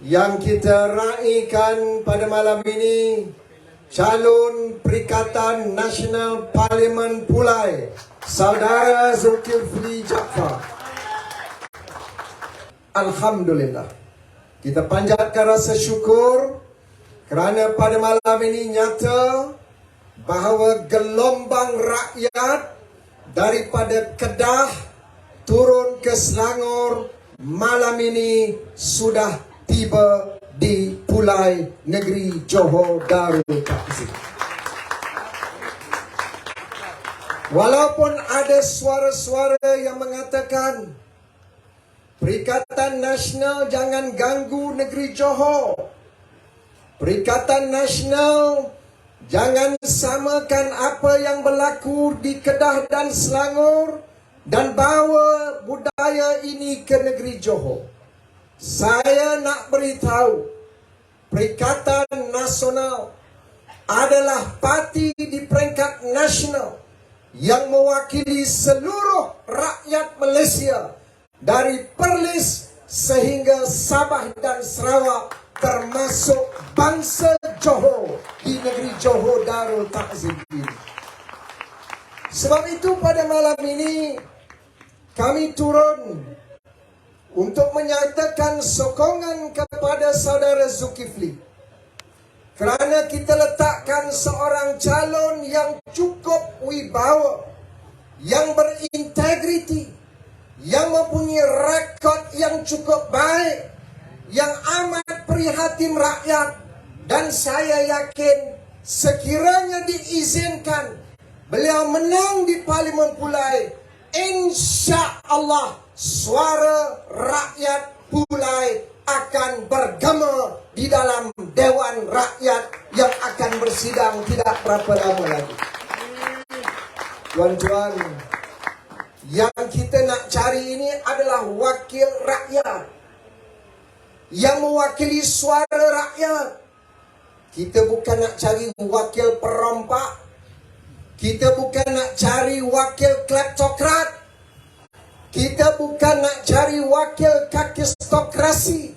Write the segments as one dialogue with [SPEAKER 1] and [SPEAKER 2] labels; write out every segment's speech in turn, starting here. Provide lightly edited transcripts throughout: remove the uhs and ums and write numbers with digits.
[SPEAKER 1] yang kita raikan pada malam ini, calon Perikatan Nasional Parlimen Pulai, Saudara Zulkifli Jaafar. Alhamdulillah, kita panjatkan rasa syukur kerana pada malam ini nyata bahawa gelombang rakyat daripada Kedah turun ke Selangor malam ini sudah tiba di Pulai Negeri Johor Darul Takzim. Walaupun ada suara-suara yang mengatakan Perikatan Nasional jangan ganggu negeri Johor, Perikatan Nasional jangan samakan apa yang berlaku di Kedah dan Selangor dan bawa budaya ini ke negeri Johor. Saya nak beritahu, Perikatan Nasional adalah parti di peringkat nasional yang mewakili seluruh rakyat Malaysia dari Perlis sehingga Sabah dan Sarawak, termasuk bangsa Johor di negeri Johor Darul Takzim ini. Sebab itu pada malam ini kami turun untuk menyatakan sokongan kepada saudara Zulkifli kerana kita letakkan seorang calon yang cukup wibawa, yang berintegriti, yang mempunyai rekod yang cukup baik, yang amat prihatin rakyat, dan saya yakin sekiranya diizinkan beliau menang di Parlimen Pulai, insya-Allah suara rakyat Pulai akan bergema di dalam Dewan Rakyat yang akan bersidang tidak berapa lama lagi. Tuan-tuan, yang kita nak cari ini adalah wakil rakyat yang mewakili suara rakyat. Kita bukan nak cari wakil perompak, kita bukan nak cari wakil kleptokrat, kita bukan nak cari wakil kakistokrasi,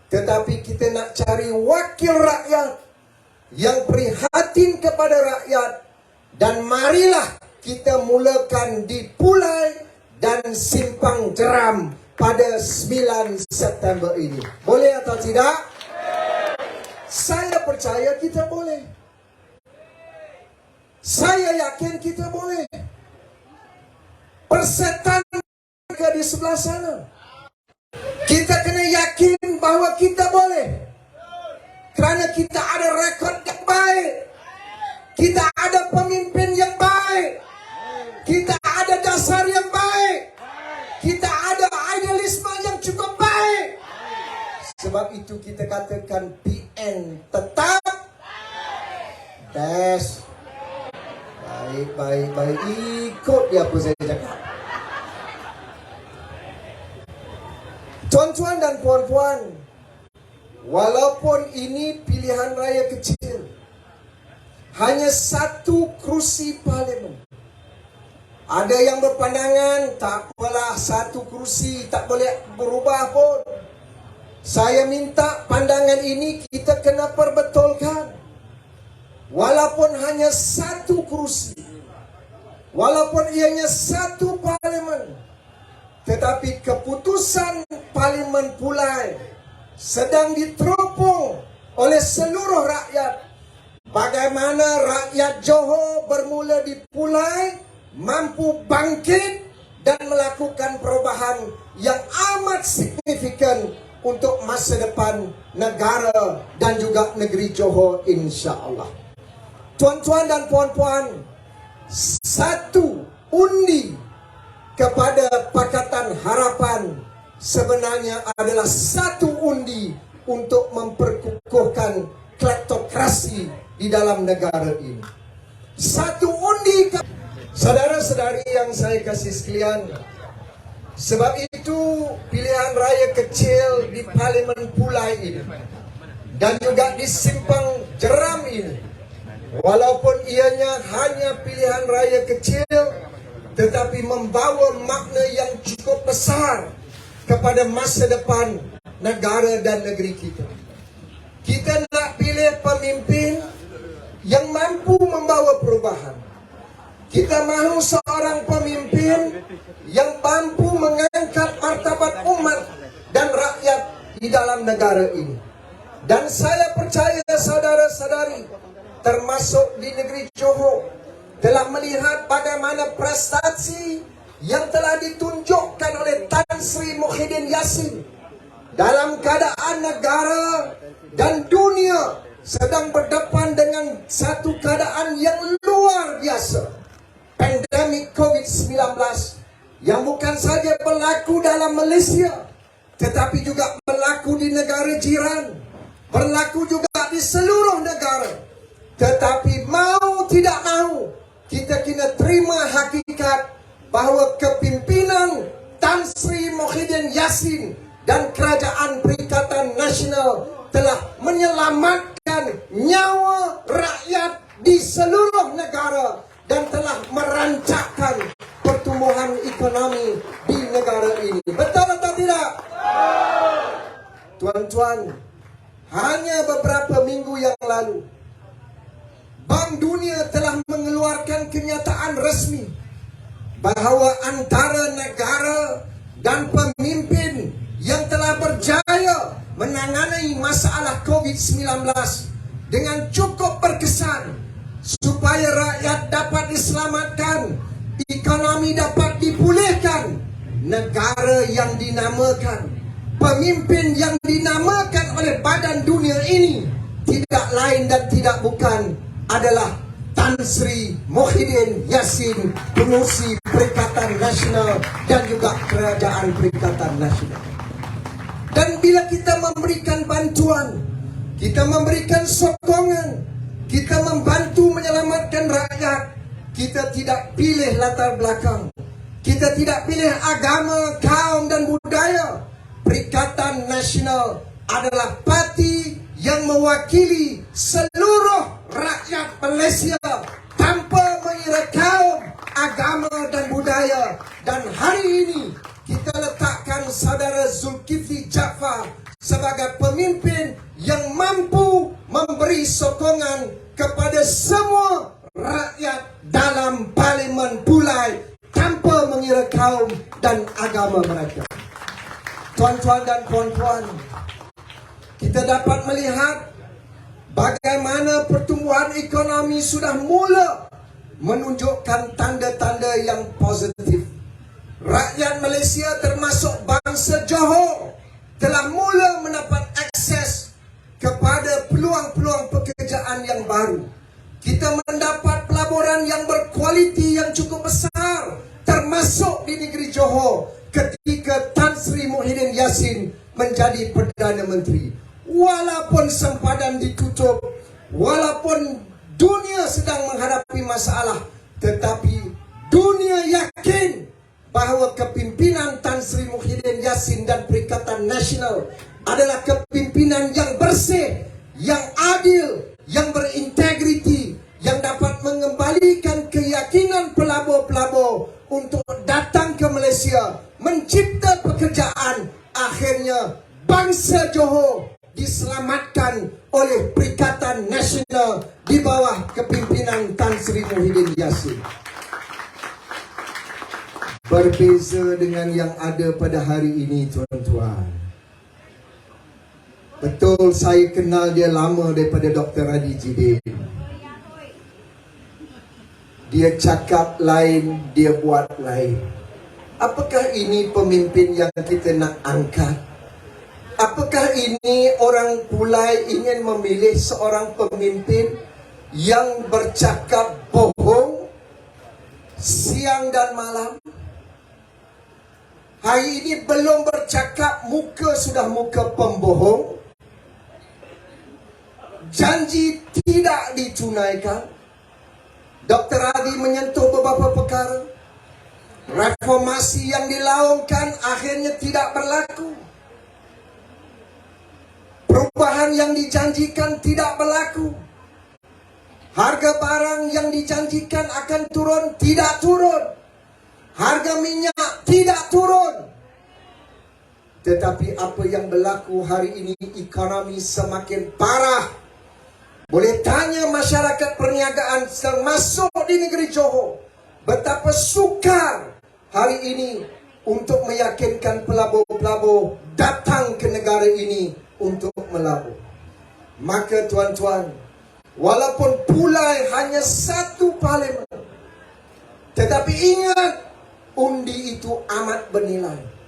[SPEAKER 1] tetapi kita nak cari wakil rakyat yang prihatin kepada rakyat. Dan marilah kita mulakan di Pulai dan Simpang Jeram pada 9 September ini. Boleh atau tidak? Saya percaya kita boleh. Saya yakin kita boleh. Persetan di sebelah sana. Kita kena yakin bahawa kita boleh. Kerana kita ada rekod yang baik. Kita ada pemimpin yang baik. Kita ada dasar yang baik. Kita ada idealisme yang cukup baik. Sebab itu kita katakan PN tetap best. Baik. Ikut dia apa saya cakap. Tuan-tuan dan puan-puan, walaupun ini pilihan raya kecil, hanya satu kerusi parlimen. Ada yang berpandangan tak apalah, satu kerusi tak boleh berubah pun. Saya minta pandangan ini kita kena perbetulkan. Walaupun hanya satu kerusi, walaupun ianya satu parlimen, tetapi keputusan Parlimen Pulai sedang diteropong oleh seluruh rakyat. Bagaimana rakyat Johor bermula di Pulai mampu bangkit dan melakukan perubahan yang amat signifikan untuk masa depan negara dan juga negeri Johor, insya-Allah. Tuan-tuan dan puan-puan, satu undi kepada Pakatan Harapan sebenarnya adalah satu undi untuk memperkukuhkan kleptokrasi di dalam negara ini. Satu undi. Saudara-saudari yang saya kasih sekalian, sebab itu pilihan raya kecil di Parlimen Pulai ini dan juga di Simpang Jeram ini, walaupun ianya hanya pilihan raya kecil, tetapi membawa makna yang cukup besar kepada masa depan negara dan negeri kita. Kita nak pilih pemimpin yang mampu membawa perubahan. Kita mahu seorang pemimpin yang mampu mengangkat martabat umat dan rakyat di dalam negara ini. Dan saya percaya saudara-saudari, termasuk di negeri Johor, telah melihat bagaimana prestasi yang telah ditunjukkan oleh Tan Sri Muhyiddin Yassin dalam keadaan negara dan dunia sedang berdepan dengan satu keadaan yang luar biasa. Pandemik COVID-19 yang bukan saja berlaku dalam Malaysia, tetapi juga berlaku di negara jiran, berlaku juga di seluruh negara. Tetapi mau tidak mau, kita kena terima hakikat bahawa kepimpinan Tan Sri Muhyiddin Yassin dan Kerajaan Perikatan Nasional telah menyelamatkan nyawa rakyat di seluruh negara dan telah merancangkan pertumbuhan ekonomi di negara ini. Betul atau tidak? Tuan-tuan, hanya beberapa minggu yang lalu, Bank Dunia telah mengeluarkan kenyataan resmi bahawa antara negara dan pemimpin yang telah berjaya menangani masalah COVID-19 dengan cukup berkesan supaya rakyat dapat diselamatkan, ekonomi dapat dipulihkan, negara yang dinamakan, pemimpin yang dinamakan oleh Badan Dunia ini tidak lain dan tidak bukan adalah Tan Sri Muhyiddin Yassin, pengurusi Perikatan Nasional dan juga Kerajaan Perikatan Nasional. Dan bila kita memberikan bantuan, kita memberikan sokongan, kita membantu menyelamatkan rakyat, kita tidak pilih latar belakang, kita tidak pilih agama, kaum dan budaya. Perikatan Nasional adalah parti yang mewakili seluruh rakyat Malaysia tanpa mengira kaum, agama dan budaya. Dan hari ini kita letakkan saudara Zulkifli Jaafar sebagai pemimpin yang mampu memberi sokongan kepada semua rakyat dalam Parlimen Pulai tanpa mengira kaum dan agama mereka. Tuan-tuan dan puan-puan, kita dapat melihat bagaimana pertumbuhan ekonomi sudah mula menunjukkan tanda-tanda yang positif. Rakyat Malaysia termasuk bangsa Johor telah mula mendapat akses kepada peluang-peluang pekerjaan yang baru. Kita mendapat pelaburan yang berkualiti yang cukup besar, termasuk di negeri Johor ketika Tan Sri Muhyiddin Yassin menjadi Perdana Menteri. Walaupun sempadan ditutup, walaupun dunia sedang menghadapi masalah, tetapi dunia yakin bahawa kepimpinan Tan Sri Muhyiddin Yassin dan Perikatan Nasional adalah kepimpinan yang bersih, yang adil, yang berintegriti, yang dapat mengembalikan keyakinan pelabur-pelabur untuk datang ke Malaysia, mencipta pekerjaan. Akhirnya bangsa Johor diselamatkan oleh Perikatan Nasional di bawah kepimpinan Tan Sri Muhyiddin Yassin. Berbeza dengan yang ada pada hari ini, tuan-tuan. Betul, saya kenal dia lama daripada Dr. Hadi Jidin. Dia cakap lain, dia buat lain. Apakah ini pemimpin yang kita nak angkat? Apakah ini orang Pulai ingin memilih seorang pemimpin yang bercakap bohong siang dan malam? Hari ini belum bercakap, muka sudah muka pembohong. Janji tidak ditunaikan. Dr. Hadi menyentuh beberapa perkara. Reformasi yang dilaungkan akhirnya tidak berlaku. Perubahan yang dijanjikan tidak berlaku. Harga barang yang dijanjikan akan turun, tidak turun. Harga minyak tidak turun. Tetapi apa yang berlaku hari ini, ekonomi semakin parah. Boleh tanya masyarakat perniagaan sedang masuk di negeri Johor, betapa sukar hari ini untuk meyakinkan pelabur-pelabur datang ke negara ini untuk melabur. Maka tuan-tuan, walaupun pulai hanya satu parlimen, tetapi ingat, undi itu amat bernilai.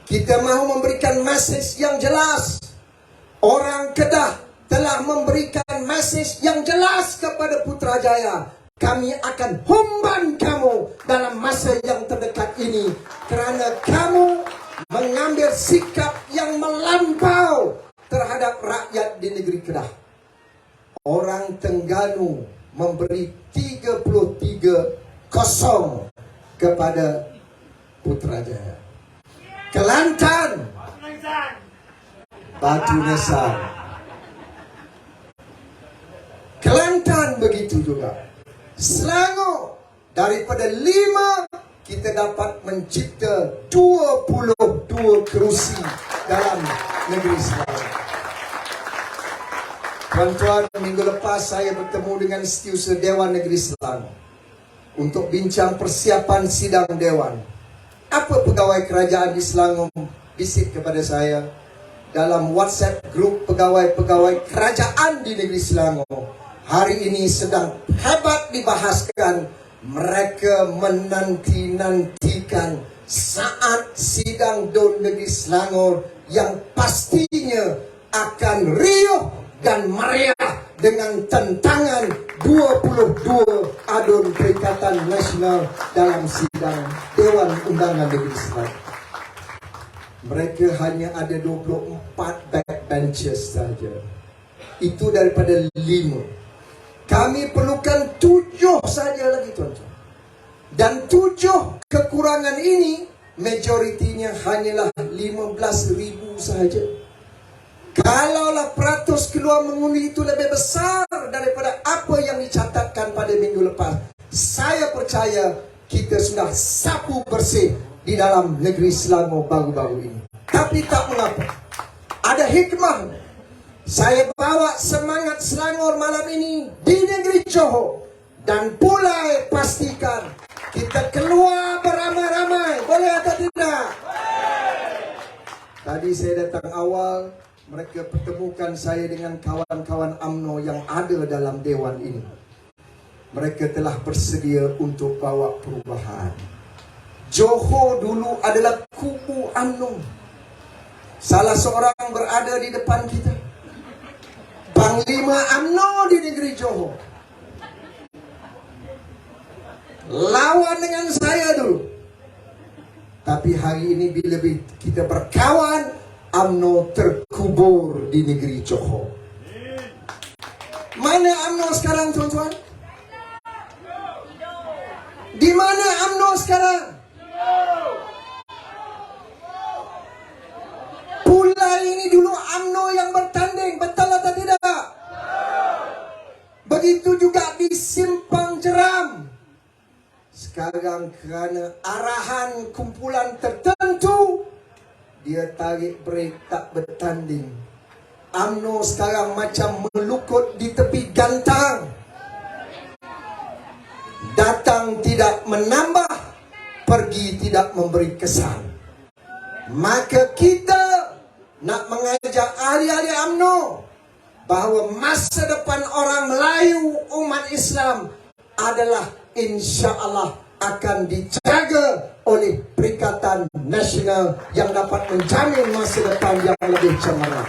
[SPEAKER 1] Kita mahu memberikan mesej yang jelas. Orang Kedah telah memberikan mesej yang jelas kepada Putrajaya. Kami akan humban kamu dalam masa yang terdekat ini, kerana kamu mengambil sikap yang melampau terhadap rakyat di negeri Kedah. Orang Terengganu memberi 33-0 kepada Putrajaya. Kelantan, Batu Nisan. Kelantan begitu juga. Selangor, daripada 5 kita dapat mencipta 22 kerusi dalam negeri Selangor. Tuan-tuan, minggu lepas saya bertemu dengan Setiausaha Dewan Negeri Selangor untuk bincang persiapan sidang Dewan. Apa pegawai kerajaan di Selangor bisik kepada saya dalam WhatsApp grup pegawai-pegawai kerajaan di negeri Selangor. Hari ini sedang hebat dibahaskan. Mereka menanti-nantikan saat sidang Dewan Negeri Selangor yang pastinya akan riuh dan meriah dengan tentangan 22 adun Perikatan Nasional dalam sidang Dewan Undangan Negeri Selangor. Mereka hanya ada 24 backbenchers saja. Itu daripada 5. Kami perlukan 7 saja lagi, tuan-tuan. Dan 7 kekurangan ini majoritinya hanyalah 15,000 sahaja. Kalaulah peratus keluar mengundi itu lebih besar daripada apa yang dicatatkan pada minggu lepas, saya percaya kita sudah sapu bersih di dalam negeri Selangor baru-baru ini. Tapi tak mengapa, ada hikmah. Saya bawa semangat Selangor malam ini di negeri Johor. Dan pulai pastikan kita keluar beramai-ramai. Boleh atau tidak? Tadi saya datang awal, mereka pertemukan saya dengan kawan-kawan UMNO yang ada dalam Dewan ini. Mereka telah bersedia untuk bawa perubahan. Johor dulu adalah kubu UMNO. Salah seorang berada di depan kita, Panglima UMNO di negeri Johor. Lawan dengan saya dulu. Tapi hari ini bila kita berkawan, UMNO terkubur di negeri Johor. Mana UMNO sekarang, tuan-tuan? Di mana UMNO sekarang? Pulai ini dulu UMNO yang bertanding, betul atau tidak? Begitu juga di Simpang Jeram. Sekarang kerana arahan kumpulan tertentu, dia tarik break, tak bertanding. UMNO sekarang macam melukut di tepi gantang. Datang tidak menambah, pergi tidak memberi kesan. Maka kita nak mengajak ahli-ahli UMNO bahawa masa depan orang Melayu umat Islam adalah insya-Allah akan dijaga oleh Perikatan Nasional yang dapat menjamin masa depan yang lebih cemerlang.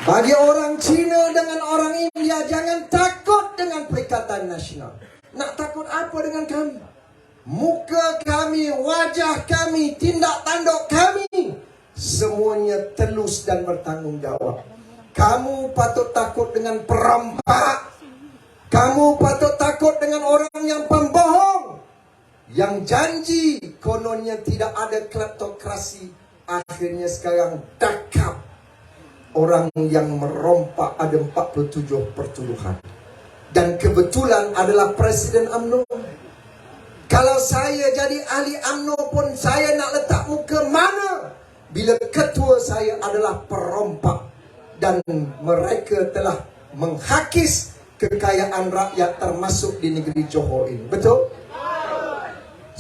[SPEAKER 1] Bagi orang Cina dengan orang India, jangan takut dengan Perikatan Nasional. Nak takut apa dengan kami? Muka kami, wajah kami, tindak tanduk kami, semuanya telus dan bertanggungjawab. Kamu patut takut dengan perompak. Kamu patut takut dengan orang yang pembohong, yang janji kononnya tidak ada kleptokrasi, akhirnya sekarang dakap. Orang yang merompak ada 47 pertuduhan. Dan kebetulan adalah Presiden UMNO. Kalau saya jadi ahli UMNO pun saya nak letak muka mana bila ketua saya adalah perompak dan mereka telah menghakis kekayaan rakyat termasuk di negeri Johor ini. Betul?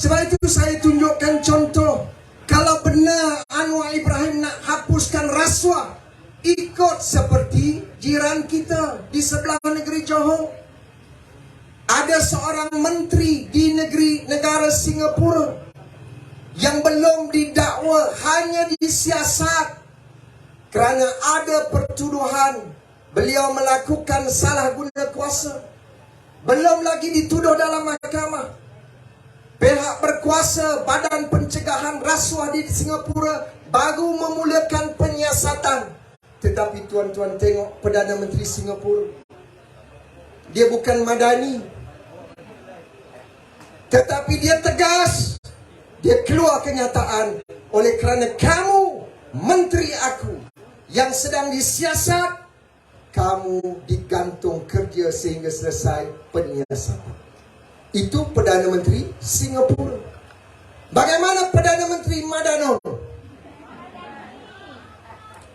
[SPEAKER 1] Sebab itu saya tunjukkan contoh. Kalau benar Anwar Ibrahim nak hapuskan rasuah, ikut seperti jiran kita di sebelah negeri Johor. Ada seorang menteri di negara Singapura yang belum didakwa, hanya disiasat kerana ada pertuduhan beliau melakukan salah guna kuasa. Belum lagi dituduh dalam mahkamah. Pihak berkuasa Badan Pencegahan Rasuah di Singapura baru memulakan penyiasatan. Tetapi tuan-tuan tengok Perdana Menteri Singapura, dia bukan madani, tetapi dia tegas. Dia keluar kenyataan, oleh kerana kamu menteri aku yang sedang disiasat, kamu digantung kerja sehingga selesai penyiasatan. Itu Perdana Menteri Singapura. Bagaimana Perdana Menteri Madano?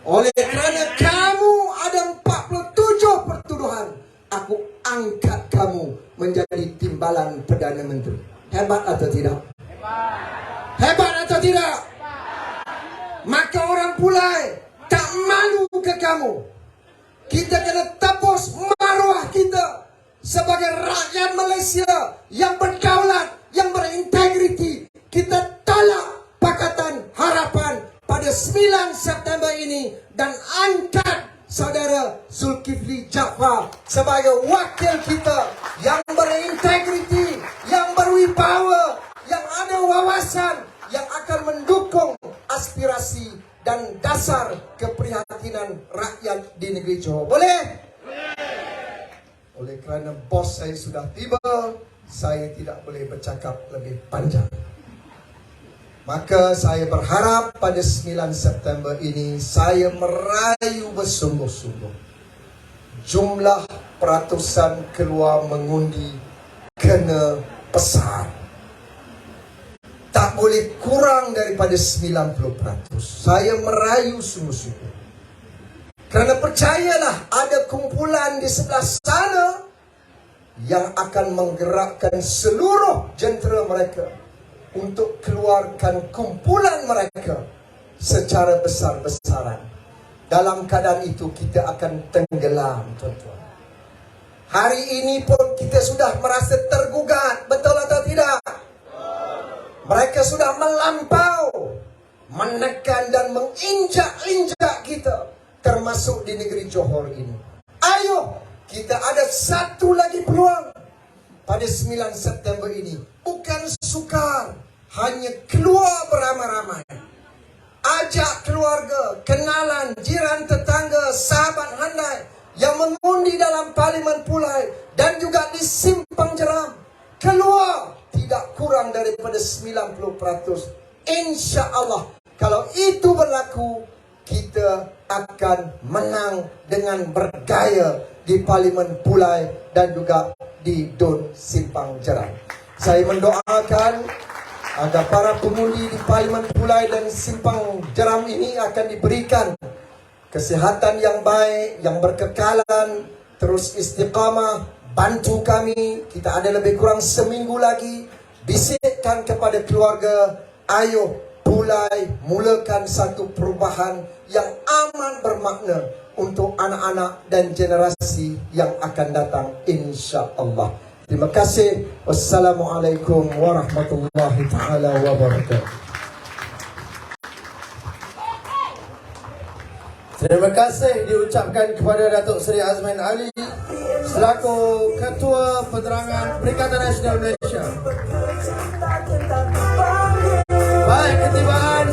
[SPEAKER 1] Oleh kerana kamu ada 47 pertuduhan, aku angkat kamu menjadi timbalan Perdana Menteri. Hebat atau tidak? Hebat atau tidak? Maka orang Pulai tak malu ke kamu. Kita kena tebus maruah kita sebagai rakyat Malaysia yang berdaulat, yang berintegriti. Kita tolak Pakatan Harapan pada 9 September ini dan angkat Saudara Zulkifli Jaafar sebagai wakil kita yang berintegriti, yang berwibawa, yang ada wawasan, yang akan mendukung aspirasi dan dasar keprihatinan rakyat di negeri Johor. Boleh? Oleh kerana bos saya sudah tiba, saya tidak boleh bercakap lebih panjang. Maka saya berharap pada 9 September ini saya merayu bersungguh-sungguh. Jumlah peratusan keluar mengundi kena besar. Tak boleh kurang daripada 90%. Saya merayu sungguh-sungguh. Kerana percayalah, ada kumpulan di sebelah sana yang akan menggerakkan seluruh jentera mereka untuk keluarkan kumpulan mereka secara besar-besaran. Dalam keadaan itu kita akan tenggelam, tuan-tuan. Hari ini pun kita sudah merasa tergugat, betul atau tidak? Mereka sudah melampau, menekan dan menginjak-injak kita, termasuk di negeri Johor ini. Ayo, kita ada satu lagi peluang pada 9 September ini. Bukan sukar, hanya keluar beramai-ramai. Ajak keluarga, kenalan, jiran, tetangga, sahabat handai yang mengundi dalam Parlimen Pulai dan juga di Simpang Jeram. Keluar, tidak kurang daripada 90%. Insya Allah, kalau itu berlaku, kita akan menang dengan bergaya di Parlimen Pulai dan juga di Dun Simpang Jeram. Saya mendoakan agar para pengundi di Parlimen Pulai dan Simpang Jeram ini akan diberikan kesihatan yang baik, yang berkekalan, terus istiqamah. Bantu kami, kita ada lebih kurang seminggu lagi. Bisikkan kepada keluarga, ayo Pulai mulakan satu perubahan yang aman bermakna untuk anak-anak dan generasi yang akan datang, insya Allah. Terima kasih. Wassalamualaikum warahmatullahi taala wabarakatuh.
[SPEAKER 2] Terima kasih diucapkan kepada Datuk Seri Azman Ali selaku Ketua Penerangan Perikatan Nasional Malaysia. Baik, ketibaan